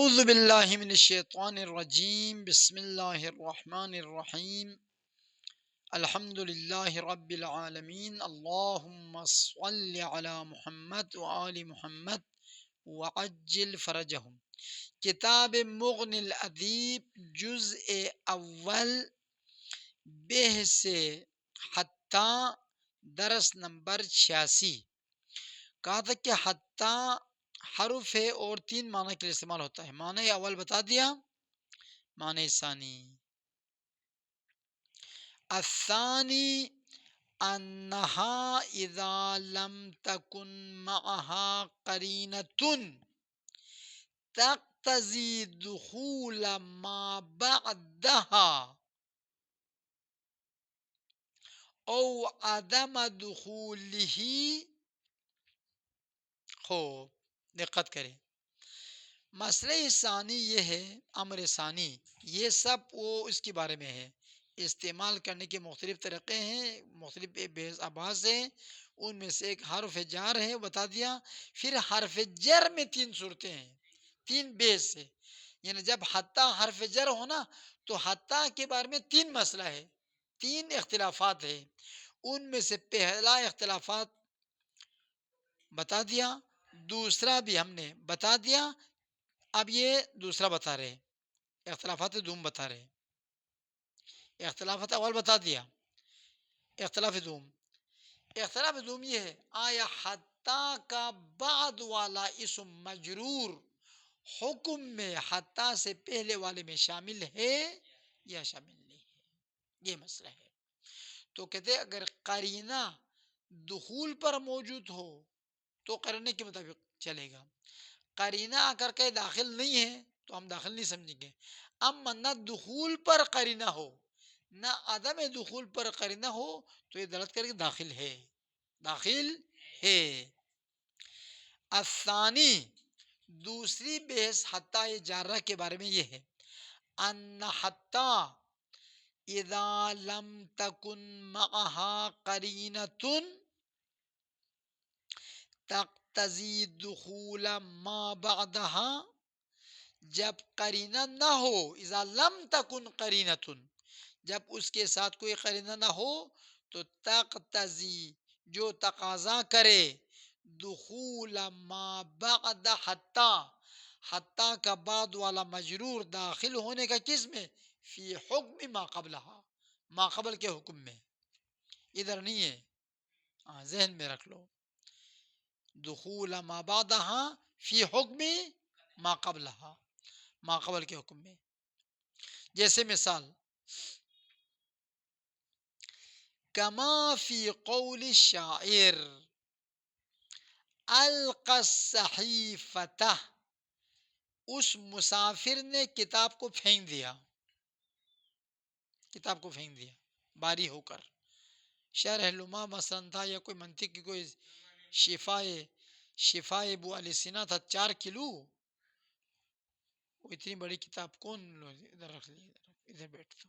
اعوذ باللہ من الشیطان الرجیم بسم اللہ الرحمن الرحیم الحمد للہ رب العالمین اللہم صل علی محمد وآل محمد وعجل فرجہم۔ کتاب مغنی الادیب جزء اول بہ سے حتی درس نمبر 86۔ کہا تھا کہ حتی حرف ہے اور 3 معنی کے لیے استعمال ہوتا ہے۔ معنی اول بتا دیا، معنی ثانی الثانی انہا اذا لم تکن معہا قرینۃ تقتضی دخول ما بعدہا او عدم دخولہ۔ خوب دقت کریں، مسئلہ ثانی یہ ہے، امر ثانی یہ سب وہ اس کے بارے میں ہے۔ استعمال کرنے کے مختلف طریقے ہیں، مختلف ابحاث ہیں، ان میں سے ایک حرف جار ہے بتا دیا۔ پھر حرف جر میں 3 صورتیں ہیں، 3 بیس ہے، یعنی جب حتی حرف جر ہونا تو حتی کے بارے میں 3 مسئلہ ہے، 3 اختلافات ہیں۔ ان میں سے پہلا اختلافات بتا دیا، دوسرا بھی ہم نے بتا دیا، اب یہ دوسرا بتا رہے، اختلافات دوم بتا رہے۔ اختلافات اول بتا دیا، اختلاف دوم یہ ہے، آیا حتی کا بعد والا اسم مجرور حکم میں حتی سے پہلے والے میں شامل ہے یا شامل نہیں ہے، یہ مسئلہ ہے۔ تو کہتے اگر قرینہ دخول پر موجود ہو تو قرینے کے مطابق چلے گا، قرینہ اگر کہیں داخل نہیں ہے تو ہم داخل نہیں سمجھیں گے۔ اما نہ دخول پر قرینہ ہو نہ عدم دخول پر قرینہ ہو تو یہ دلالت کرے کہ داخل ہے، داخل ہے۔ الثانی دوسری بحث حتی جارہ کے بارے میں یہ ہے، ان حتی اذا لم تکن معہا قرینۃ تقتضی دخول ما بعدہا، جب قرینہ نہ ہو، اذا لم تکن قرینۃ، جب اس کے ساتھ کوئی قرینہ نہ ہو تو تقتضی جو تقاضا کرے، دخول ما بعد حتی، حتی کا بعد والا مجرور داخل ہونے کا کس میں، فی حکم ما قبلہا، ما قبل کے حکم میں، ادھر نہیں ہے، ذہن میں رکھ لو، دخول ما بعدہا فی حکم ما قبلہا، ما قبل کے حکم میں۔ جیسے مثال کما فی قول الشاعر القی الصحیفۃ، اس مسافر نے کتاب کو پھینک دیا، کتاب کو پھینک دیا باری ہو کر۔ شرح لما مثلا تھا یا کوئی منطق کی کوئی شفائے ابو علی سینا تھا 4 کلو، وہ اتنی بڑی کتاب کون ادھر رکھ لی، ادھر بیٹھ تو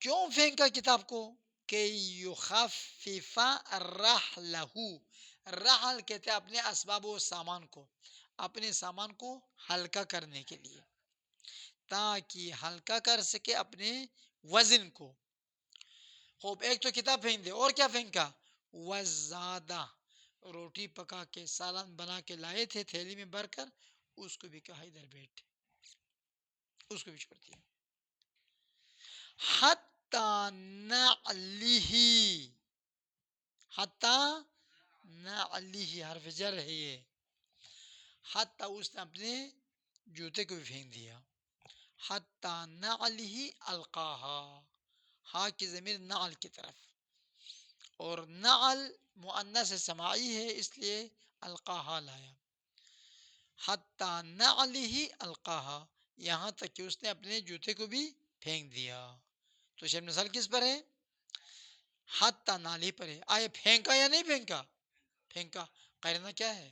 کیوں پھینکا کتاب کو، کہ یخفف رحلہ، رحل کہتے ہیں اپنے اسباب و سامان کو، اپنے سامان کو ہلکا کرنے کے لیے، تاکہ ہلکا کر سکے اپنے وزن کو۔ خوب ایک تو کتاب پھینک دے، اور کیا پھینکا، وزادہ، روٹی پکا کے سالن بنا کے لائے تھے تھیلی میں بھر کر، اس کو بھی کہا ادھر بیٹھ، اس کو بھی چھوڑ دیا۔ حتی نعلہ، حتی نعلہ حرف جر ہے یہ، حتی اس نے اپنے جوتے کو بھی پھینک دیا۔ حتی نعلہ القاہا، ہاں کی ضمیر نعل کی طرف، اور نعل مؤنث سماعی ہے اس لیے القاہا لایا۔ حتی نعلہ القاہا، یہاں تک کہ اس نے اپنے جوتے کو بھی پھینک دیا۔ تو شب مثال کس پر ہے، حتی نعلہ پر ہے۔ آیا پھینکا یا نہیں پھینکا، پھینکا، قرینہ کیا ہے،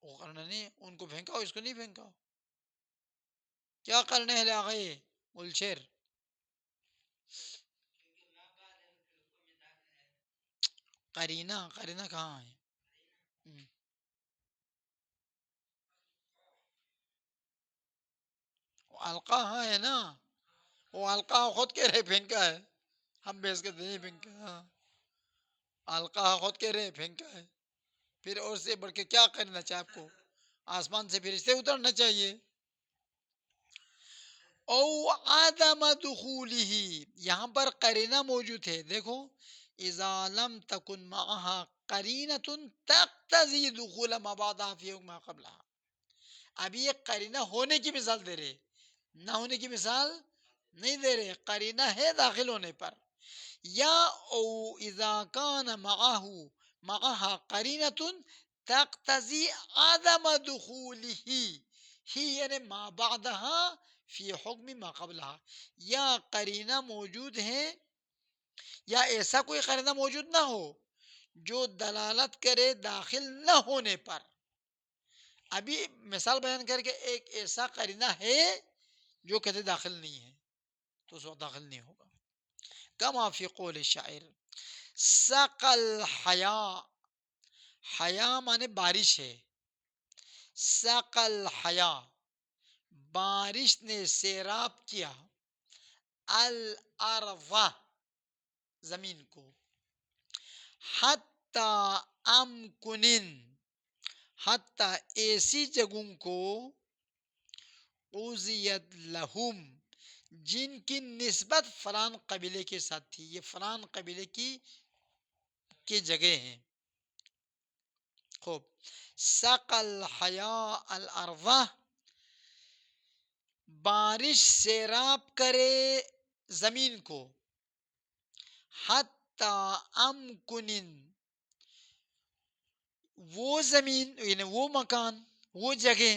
وہ کرنا نہیں، ان کو پھینکا اس کو نہیں پھینکا، کیا کرنے ہے آگئے گلشیر، قرینہ، قرینہ کہاں ہے، القا ہاں ہے نا، وہ القا خود کہہ رہے پھینکا ہے، ہم بیس کے نہیں پھینکا. ہاں القا خود کہہ رہے پھینکا ہے. پھر اور سے بڑھ کے کیا کرنا چاہے آپ کو؟ آسمان سے فرشتے اترنا چاہیے. او عدم دخولہ، یہاں پر قرینہ موجود ہے دیکھو، اذا لم تکن معها قرینۃ تقتضی دخول ما بعدها فی حکم ما قبلها. اب یہ قرینہ ہونے کی مثال دے رہے، نہ ہونے کی مثال نہیں دے رہے. قرینہ ہے داخل ہونے پر. یا او اذا کان معها قرینۃ تقتضی عدم دخولہ، ہی یعنی ما بعدها فی حکم ما قبلها، یا قرینہ موجود ہے یا ایسا کوئی قرینہ موجود نہ ہو جو دلالت کرے داخل نہ ہونے پر. ابھی مثال بیان کر کے ایک ایسا قرینہ ہے جو کہتے داخل نہیں ہے تو اس وقت داخل نہیں ہوگا. کما فی قول الشاعر سقل حیا، حیا مانے بارش ہے. سقل حیا، بارش نے سیراب کیا، الارض زمین کو، حتی امکنن، حتی ایسی جگہوں کو، قضیت لہم جن کی نسبت فلان قبیلے کے ساتھ تھی، یہ فلان قبیلے کی جگہ ہیں. خوب، سقل حیا الارض، بارش سیراب کرے زمین کو، حتی امکنن، وہ زمین یعنی وہ مکان، وہ جگہ،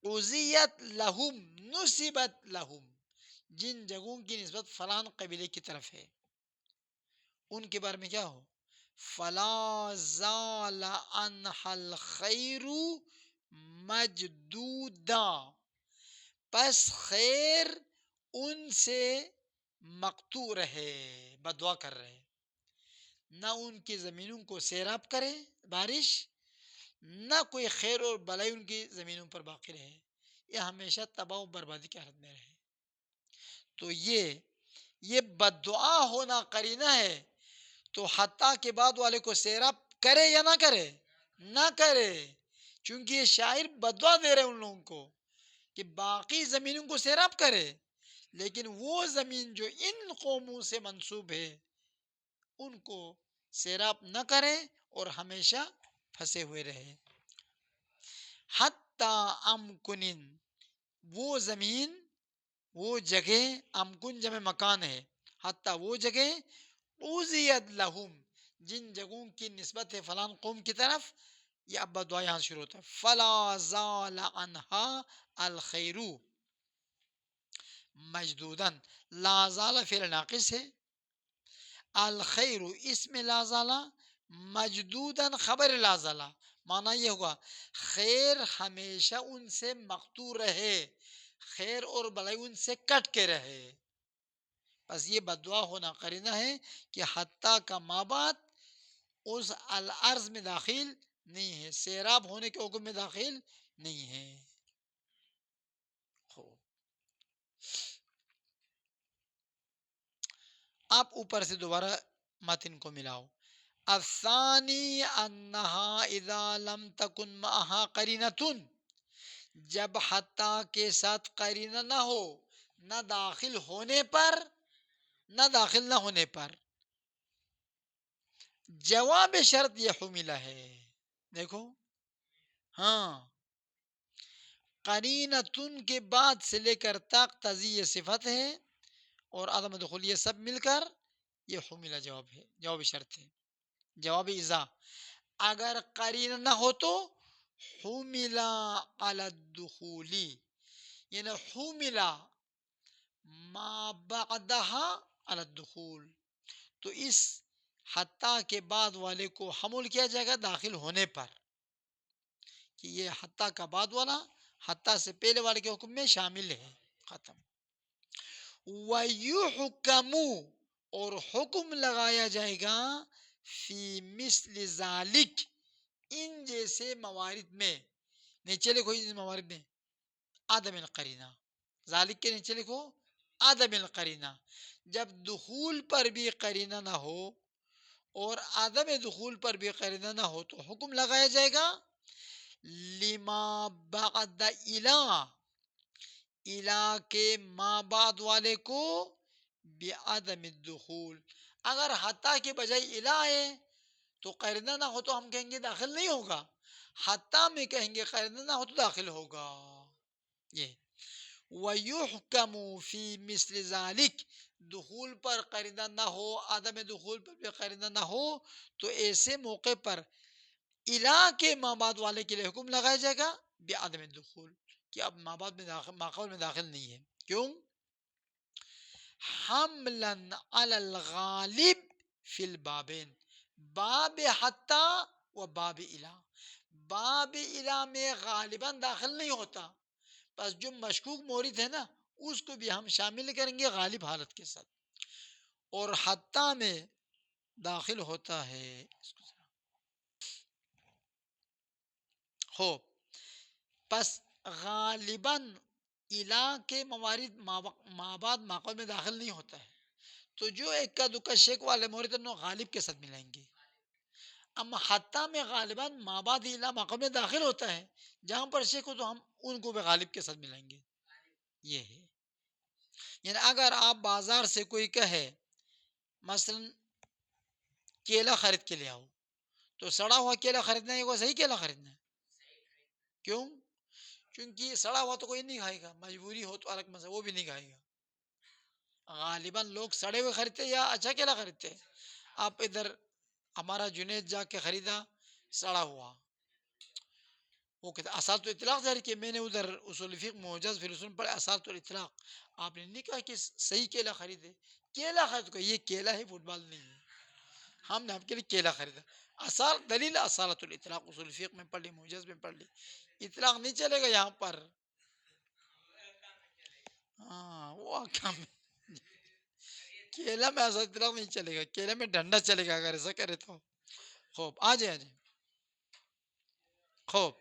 قضیت لہم نصبت لہم جن جگہوں کی نسبت فلان قبیلے کی طرف ہے، ان کے بارے میں کیا ہو. فلا زال عنہا الخیر مجدودا، پس خیر ان سے مقطوع رہے، بدعا کر رہے. نہ ان کی زمینوں کو سیراب کرے بارش، نہ کوئی خیر اور بلائی ان کی زمینوں پر باقی رہے، یہ ہمیشہ تباہ و بربادی کی حالت میں رہے. تو یہ بددعا ہونا قرینہ ہے. تو حتیٰ کے بعد والے کو سیراب کرے یا نہ کرے، نہ کرے، چونکہ یہ شاعر بددعا دے رہے ان لوگوں کو کہ باقی زمینوں کو سیراب کرے، لیکن وہ زمین جو ان قوموں سے منسوب ہے ان کو سیراب نہ کرے اور ہمیشہ پھنسے ہوئے رہے. حتیٰ امکنن، وہ زمین، وہ جگہ، امکن جمع مکان ہے، حتیٰ وہ جگہ، قضیت لہم جن جگہوں کی نسبت ہے فلان قوم کی طرف. یہ اب دعا یہاں شروع ہوتا ہے. فلا زال عنہا الخیر مجدودن، لا زال فعل ناقص ہے، الخیر اسم لا زال، مجدودن خبر لا زال. معنی یہ ہوگا خیر ہمیشہ ان سے مقطوع رہے، خیر اور بلائی ان سے کٹ کے رہے. بس یہ بدعا ہونا قرینہ ہے کہ حتیٰ کا مابعد اس الارض میں داخل نہیں ہے، سیراب ہونے کے حکم میں داخل نہیں ہے. آپ اوپر سے دوبارہ متن کو ملاؤ. الثانی انہا اذا لم تکن معہا قرینتن، جب حتیٰ کے ساتھ قرینہ نہ ہو، نہ داخل ہونے پر نہ داخل نہ ہونے پر. جواب شرط یہ حملہ ہے، دیکھو ہاں، قرینتن کے بعد سے لے کر تقتضی یہ صفت ہے اور عدم دخول یہ سب مل کر یہ حملہ جواب ہے، جواب شرط ہے، جواب اذا. اگر قرینہ نہ ہو تو حملہ علی الدخول، یعنی حملہ ما بعدها علی الدخول، تو اس حتیٰ کے بعد والے کو حمل کیا جائے گا داخل ہونے پر، کہ یہ حتیٰ کا بعد والا حتیٰ سے پہلے والے کے حکم میں شامل ہے. ختم. وَيُحْكَمُ، اور حکم لگایا جائے گا، فی مثل ذالک ان جیسے موارد میں، نہیں چلے کوئی موارد میں، عدم القرینہ ذالک کے نیچے لکھو عدم القرینہ. جب دخول پر بھی قرینہ نہ ہو اور عدم دخول پر بھی قرینہ نہ ہو تو حکم لگایا جائے گا لما بعد الہ، الہ کے ما بعد والے کو بعدم الدخول. اگر حتیٰ کے بجائے الہ ہے تو قرینہ نہ ہو تو ہم کہیں گے داخل نہیں ہوگا، حتیٰ میں کہیں گے قرینہ نہ ہو تو داخل ہوگا. یہ وَيُحْكَمُ فِي مِثْلِ ذَلِكَ، دخول پر قرینہ نہ ہو، عدم دخول پر بھی قرینہ نہ ہو تو ایسے موقع پر الہ کے ما بعد والے کے لیے حکم لگایا جائے گا بعدم الدخول، کہ اب ما بعد میں داخل، ماقبل میں داخل نہیں ہے. کیوں؟ حملا علی الغالب فی البابین، باب حتی و باب الہ. باب الہ میں غالباً داخل نہیں ہوتا، بس جو مشکوک مورد ہے نا اس کو بھی ہم شامل کریں گے غالب حالت کے ساتھ، اور حتی میں داخل ہوتا ہے. ہو پس غالباً الہ کے موارد ما بعد ماقبل میں داخل نہیں ہوتا ہے، تو جو ایک کا دکا شیک والے مورد انہوں غالب کے ساتھ ملائیں گے. اما حتی میں غالباً ما بعد الہ ماقبل میں داخل ہوتا ہے، جہاں پر شیک ہو تو ہم ان کو بھی غالب کے ساتھ ملائیں گے. یہ ہے، یعنی اگر آپ بازار سے کوئی کہے مثلا کیلا خرید کے لے آؤ، تو سڑا ہوا کیلا خریدنا ہے وہ صحیح کیلا خریدنا ہے. کیوں؟ کیونکہ سڑا ہوا تو کوئی نہیں کھائے گا، مجبوری ہو تو الگ مسئلہ، وہ بھی نہیں کھائے گا. غالباً لوگ سڑے ہوئے خریدتے یا اچھا کیلا خریدتے. آپ ادھر ہمارا جنید جا کے خریدا سڑا ہوا، وہ کہتے اثار تو اطلاق جاری کہ میں نے ادھر اصول فقہ موجز پھر اصول پڑھے اثار تو اطلاق. آپ نے نہیں کہا کہ صحیح کیلا خریدے، کیلا خرید کو، یہ کیلا ہے فٹ بال نہیں ہے، ہم نے آپ کے لیے کیلا خریدا. اثار دلیل اصالت الاطلاق اصول فقہ میں پڑھ لی، موجز میں پڑھ لی. اطلاق نہیں چلے گا یہاں پر. ہاں وہ کام کیلا میں ایسا اطلاق نہیں چلے گا، کیلا میں ڈنڈا چلے گا اگر ایسا کرے تو. خوب آ جائے خوب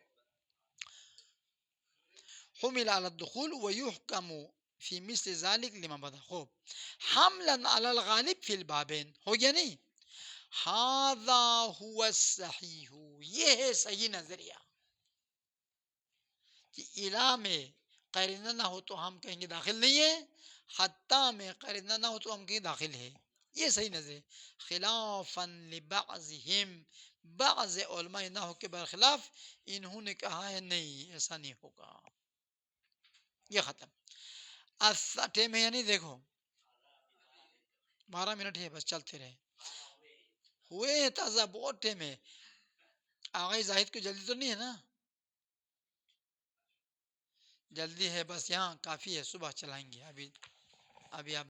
حمل على الدخول ويحكم في مثل ذلك لما بدا. خوب حملا على الغالب في البابين، ہو گیا نہیں؟ هذا هو الصحیح، یہ ہے صحیح نظریہ کہ الہ میں قرینہ نہ ہو تو ہم کہیں گے داخل نہیں ہے، حتی میں قرینہ نہ ہو تو ہم کہیں داخل ہے. یہ صحیح نظریہ. خلافا لبعضهم، بعض علماء نحو کے برخلاف انہوں نے کہا ہے نہیں ایسا نہیں ہوگا. یہ ختم. ٹائم ہے یا نہیں؟ دیکھو 12 منٹ ہے، بس چلتے رہے. ہوئے ہیں تازہ، بہت ٹائم ہے. آغا زاہد کو جلدی تو نہیں ہے نا؟ جلدی ہے، بس یہاں کافی ہے، صبح چلائیں گے. ابھی آپ